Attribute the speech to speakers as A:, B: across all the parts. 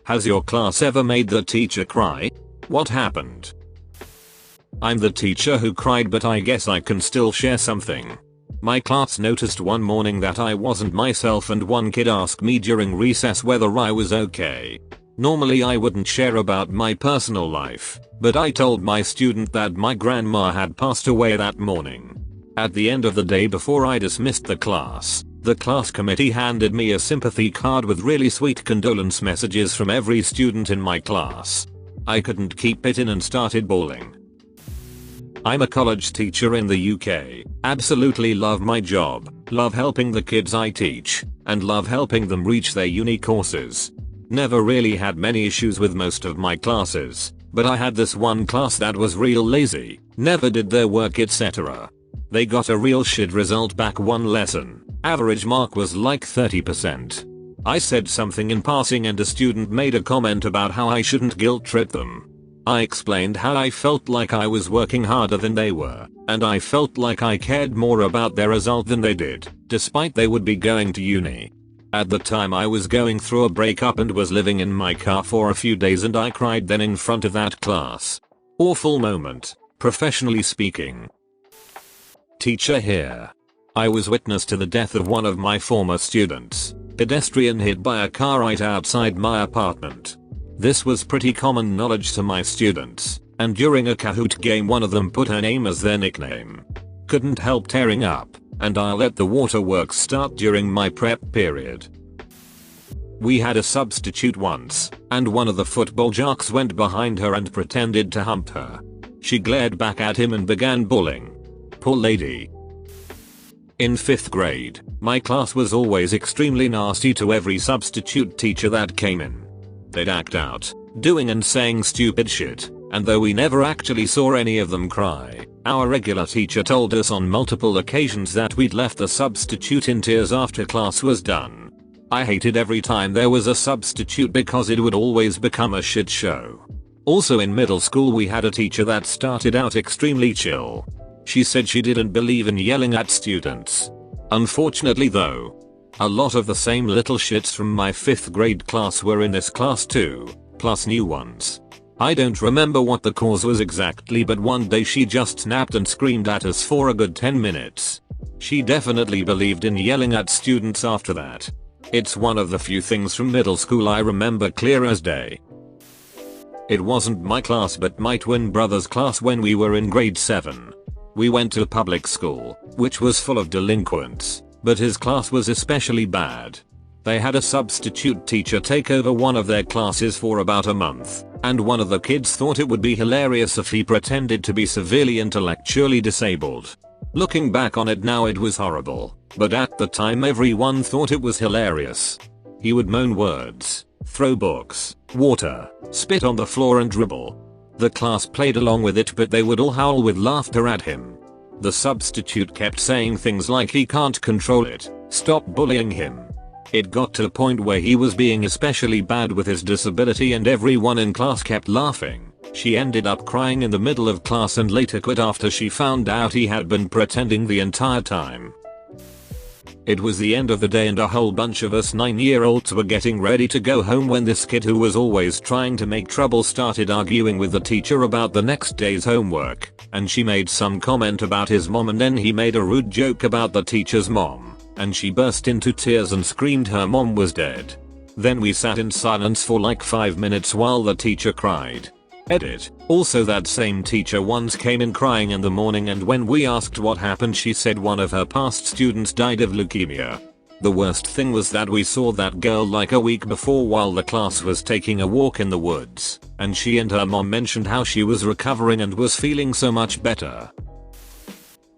A: Has your class ever made the teacher cry? What happened? I'm the teacher who cried, but I guess I can still share something. My class noticed one morning that I wasn't myself, and one kid asked me during recess whether I was okay. Normally I wouldn't share about my personal life, but I told my student that my grandma had passed away that morning. At the end of the day, before I dismissed the class committee handed me a sympathy card with really sweet condolence messages from every student in my class. I couldn't keep it in and started bawling. I'm a college teacher in the UK, absolutely love my job, love helping the kids I teach, and love helping them reach their uni courses. Never really had many issues with most of my classes, but I had this one class that was real lazy, never did their work, etc. They got a real shit result back one lesson. Average mark was like 30%. I said something in passing and a student made a comment about how I shouldn't guilt trip them. I explained how I felt like I was working harder than they were, and I felt like I cared more about their result than they did, despite they would be going to uni. At the time I was going through a breakup and was living in my car for a few days, and I cried then in front of that class. Awful moment, professionally speaking. Teacher here. I was witness to the death of one of my former students, pedestrian hit by a car right outside my apartment. This was pretty common knowledge to my students, and during a Kahoot game one of them put her name as their nickname. Couldn't help tearing up, and I let the waterworks start during my prep period. We had a substitute once, and one of the football jocks went behind her and pretended to hump her. She glared back at him and began bawling. Poor lady. In 5th grade, my class was always extremely nasty to every substitute teacher that came in. They'd act out, doing and saying stupid shit, and though we never actually saw any of them cry, our regular teacher told us on multiple occasions that we'd left the substitute in tears after class was done. I hated every time there was a substitute because it would always become a shit show. Also in middle school we had a teacher that started out extremely chill. She said she didn't believe in yelling at students. Unfortunately though, a lot of the same little shits from my 5th grade class were in this class too, plus new ones. I don't remember what the cause was exactly, but one day she just snapped and screamed at us for a good 10 minutes. She definitely believed in yelling at students after that. It's one of the few things from middle school I remember clear as day. It wasn't my class but my twin brother's class when we were in grade 7. We went to public school, which was full of delinquents, but his class was especially bad. They had a substitute teacher take over one of their classes for about a month, and one of the kids thought it would be hilarious if he pretended to be severely intellectually disabled. Looking back on it now, it was horrible, but at the time everyone thought it was hilarious. He would moan words, throw books, water, spit on the floor and dribble. The class played along with it, but they would all howl with laughter at him. The substitute kept saying things like he can't control it, stop bullying him. It got to a point where he was being especially bad with his disability and everyone in class kept laughing. She ended up crying in the middle of class and later quit after she found out he had been pretending the entire time. It was the end of the day and a whole bunch of us 9-year-olds were getting ready to go home when this kid who was always trying to make trouble started arguing with the teacher about the next day's homework, and she made some comment about his mom and then he made a rude joke about the teacher's mom, and she burst into tears and screamed her mom was dead. Then we sat in silence for like 5 minutes while the teacher cried. Edit. Also that same teacher once came in crying in the morning, and when we asked what happened she said one of her past students died of leukemia. The worst thing was that we saw that girl like a week before while the class was taking a walk in the woods, and she and her mom mentioned how she was recovering and was feeling so much better.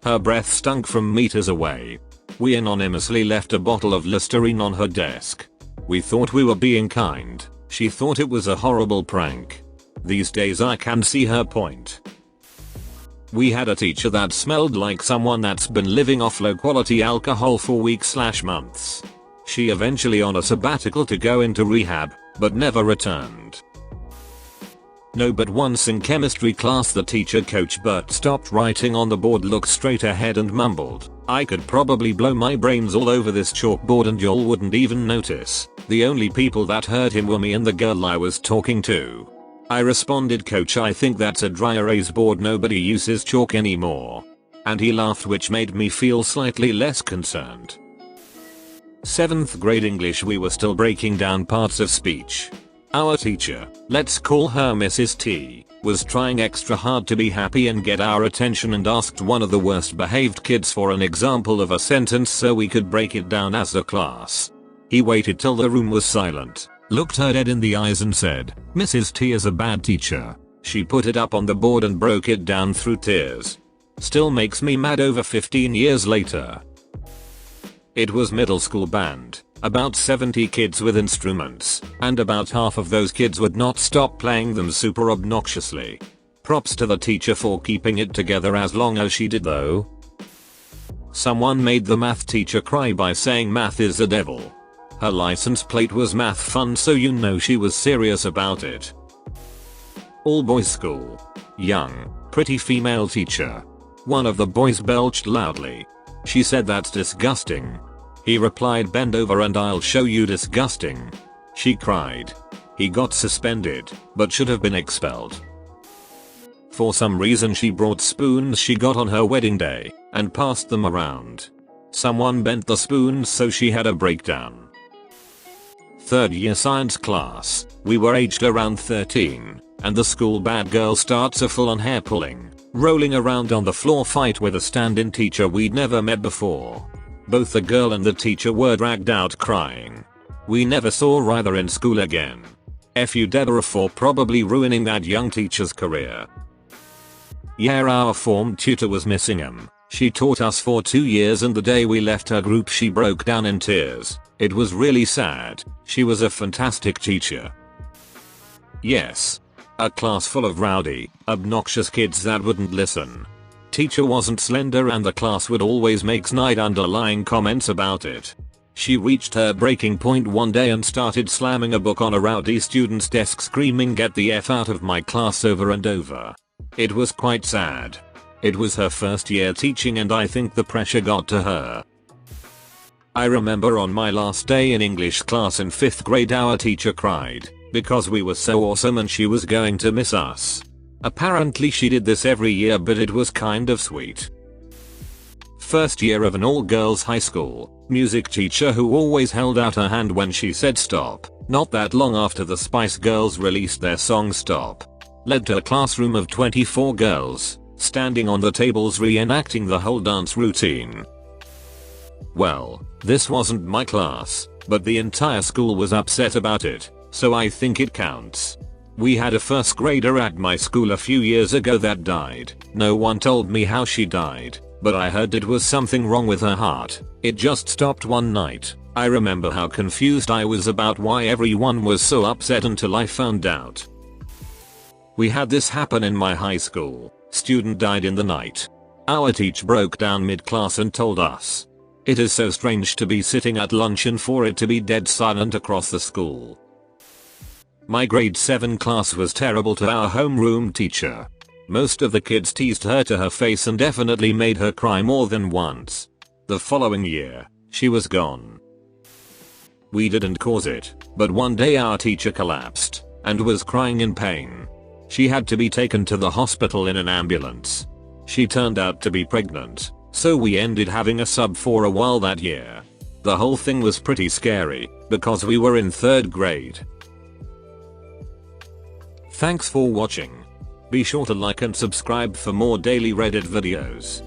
A: Her breath stunk from meters away. We anonymously left a bottle of Listerine on her desk. We thought we were being kind. She thought it was a horrible prank. These days I can see her point. We had a teacher that smelled like someone that's been living off low quality alcohol for weeks/months. She eventually on a sabbatical to go into rehab, but never returned. No, but once in chemistry class the teacher Coach Bert stopped writing on the board, looked straight ahead and mumbled, "I could probably blow my brains all over this chalkboard and y'all wouldn't even notice." The only people that heard him were me and the girl I was talking to. I responded, "Coach, I think that's a dry erase board, nobody uses chalk anymore." And he laughed, which made me feel slightly less concerned. 7th grade English, we were still breaking down parts of speech. Our teacher, let's call her Mrs. T, was trying extra hard to be happy and get our attention and asked one of the worst behaved kids for an example of a sentence so we could break it down as a class. He waited till the room was silent, looked her dead in the eyes and said, "Mrs. T is a bad teacher." She put it up on the board and broke it down through tears. Still makes me mad over 15 years later. It was middle school band, about 70 kids with instruments, and about half of those kids would not stop playing them super obnoxiously. Props to the teacher for keeping it together as long as she did though. Someone made the math teacher cry by saying math is the devil. Her license plate was math fun, so you know she was serious about it. All boys school. Young, pretty female teacher. One of the boys belched loudly. She said, "That's disgusting." He replied, "Bend over and I'll show you disgusting." She cried. He got suspended, but should have been expelled. For some reason she brought spoons she got on her wedding day, and passed them around. Someone bent the spoons so she had a breakdown. 3rd year science class, we were aged around 13, and the school bad girl starts a full on hair pulling, rolling around on the floor fight with a stand-in teacher we'd never met before. Both the girl and the teacher were dragged out crying. We never saw either in school again. F you Deborah for probably ruining that young teacher's career. Yeah, our form tutor was missing him. She taught us for 2 years and the day we left her group she broke down in tears. It was really sad. She was a fantastic teacher. Yes. A class full of rowdy, obnoxious kids that wouldn't listen. Teacher wasn't slender and the class would always make snide underlying comments about it. She reached her breaking point one day and started slamming a book on a rowdy student's desk, screaming, "Get the F out of my class," over and over. It was quite sad. It was her first year teaching and I think the pressure got to her. I remember on my last day in English class in 5th grade our teacher cried because we were so awesome and she was going to miss us. Apparently she did this every year, but it was kind of sweet. 1st year of an all-girls high school, music teacher who always held out her hand when she said stop, not that long after the Spice Girls released their song Stop. Led to a classroom of 24 girls, standing on the tables reenacting the whole dance routine. Well, this wasn't my class, but the entire school was upset about it, so I think it counts. We had a 1st grader at my school a few years ago that died. No one told me how she died, but I heard it was something wrong with her heart. It just stopped one night. I remember how confused I was about why everyone was so upset until I found out. We had this happen in my high school. Student died in the night. Our teacher broke down mid-class and told us, "It is so strange to be sitting at lunch and for it to be dead silent across the school." My grade 7 class was terrible to our homeroom teacher. Most of the kids teased her to her face and definitely made her cry more than once. The following year, she was gone. We didn't cause it, but one day our teacher collapsed and was crying in pain. She had to be taken to the hospital in an ambulance. She turned out to be pregnant, so we ended having a sub for a while that year. The whole thing was pretty scary because we were in 3rd grade. Thanks for watching. Be sure to like and subscribe for more daily Reddit videos.